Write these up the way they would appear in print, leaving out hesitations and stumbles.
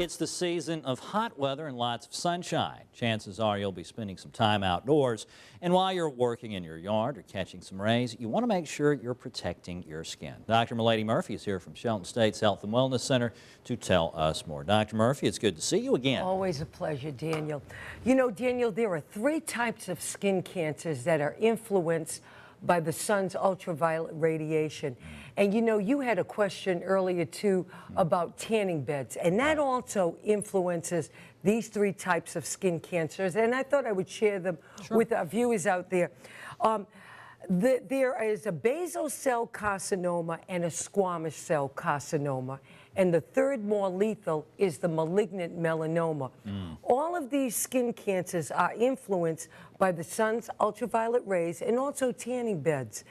It's the season of hot weather and lots of sunshine. Chances are you'll be spending some time outdoors. And while you're working in your yard or catching some rays, you want to make sure you're protecting your skin. Dr. Milady Murphy is here from Shelton State's Health and Wellness Center to tell us more. Dr. Murphy, it's good to see you again. Always a pleasure, Daniel. You know, Daniel, there are 3 types of skin cancers that are influenced by the sun's ultraviolet radiation. And you know, you had a question earlier too about tanning beds, and that also influences these 3 types of skin cancers, and I thought I would share them with our viewers out there. There is a basal cell carcinoma and a squamous cell carcinoma, and the third, more lethal, is the malignant melanoma. All of these skin cancers are influenced by the sun's ultraviolet rays and also tanning beds.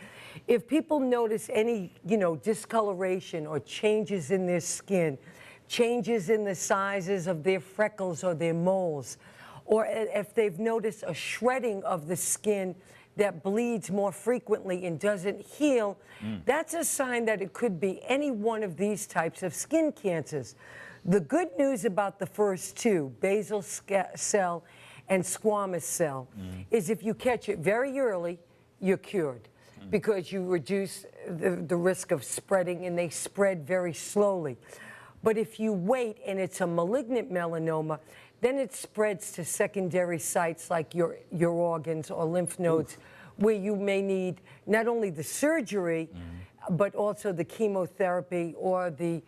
If people notice any, discoloration or changes in their skin, changes in the sizes of their freckles or their moles, or if they've noticed a shredding of the skin that bleeds more frequently and doesn't heal, that's a sign that it could be any one of these types of skin cancers. The good news about the first 2, basal cell and squamous cell, is if you catch it very early, you're cured, because you reduce the risk of spreading, and they spread very slowly. But if you wait and it's a malignant melanoma, then it spreads to secondary sites like your organs or lymph nodes, where you may need not only the surgery, but also the chemotherapy or the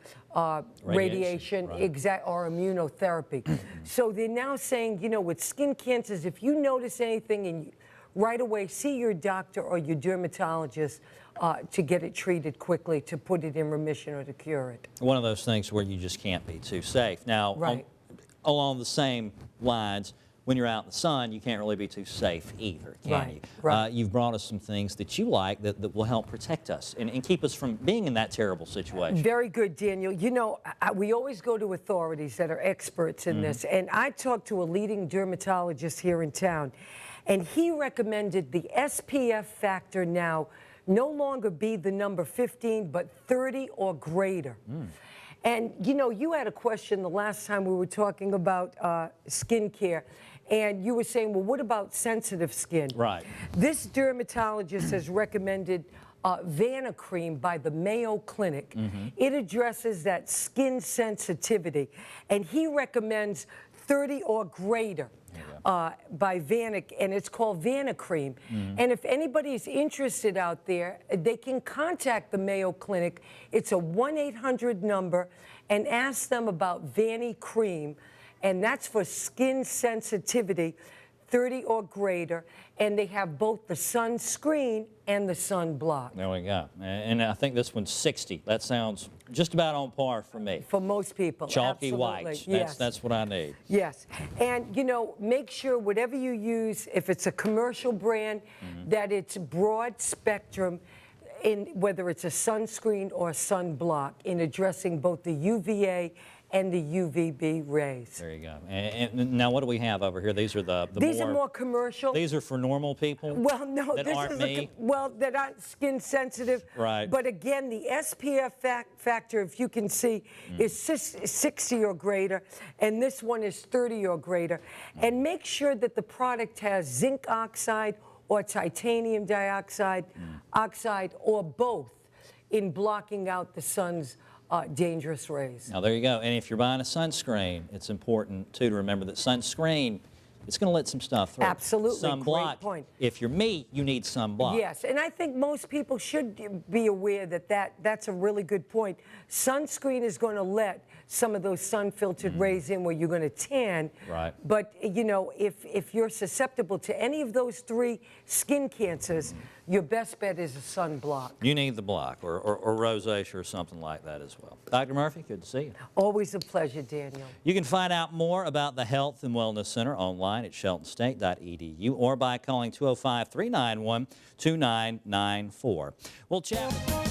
radiation, or immunotherapy. So they're now saying, with skin cancers, if you notice anything, and right away see your doctor or your dermatologist to get it treated quickly, to put it in remission or to cure it. One of those things where you just can't be too safe. Now, along the same lines, when you're out in the sun, you can't really be too safe either, can you? You've brought us some things that you like that will help protect us and keep us from being in that terrible situation. Very good, Daniel. You know, we always go to authorities that are experts in this, and I talked to a leading dermatologist here in town, and he recommended the SPF factor now no longer be the number 15, but 30 or greater. And you had a question the last time we were talking about skincare, and you were saying, well, what about sensitive skin? This dermatologist has recommended Vana cream by the Mayo Clinic. It addresses that skin sensitivity, and he recommends 30 or greater by Vana, and it's called Vana cream. And if anybody's interested out there, they can contact the Mayo Clinic. It's a 1-800 number, and ask them about Vana cream, and that's for skin sensitivity, 30 or greater, and they have both the sunscreen and the sunblock. There we go. And I think this one's 60. That sounds just about on par for me. For most people. Chalky white. That's what I need. Yes. And, make sure whatever you use, if it's a commercial brand, that it's broad spectrum, in whether it's a sunscreen or a sunblock, in addressing both the UVA and the UVB rays. There you go. And now what do we have over here? These are these are more commercial. These are for normal people? Well, no, that aren't me. That aren't skin sensitive. Right. But again, the SPF factor, if you can see, is 60 or greater, and this one is 30 or greater. And make sure that the product has zinc oxide or titanium dioxide, oxide, or both, in blocking out the sun's dangerous rays. Now, there you go. And if you're buying a sunscreen, it's important, too, to remember that sunscreen, it's going to let some stuff through. Absolutely. Sunblock. Great point. If you're me, you need sunblock. Yes, and I think most people should be aware that's a really good point. Sunscreen is going to let some of those sun-filtered rays in where you're going to tan. Right. But, if you're susceptible to any of those 3 skin cancers, your best bet is a sunblock. You need the block, or rosacea or something like that as well. Dr. Murphy, good to see you. Always a pleasure, Daniel. You can find out more about the Health and Wellness Center online at sheltonstate.edu or by calling 205-391-2994. We'll chat.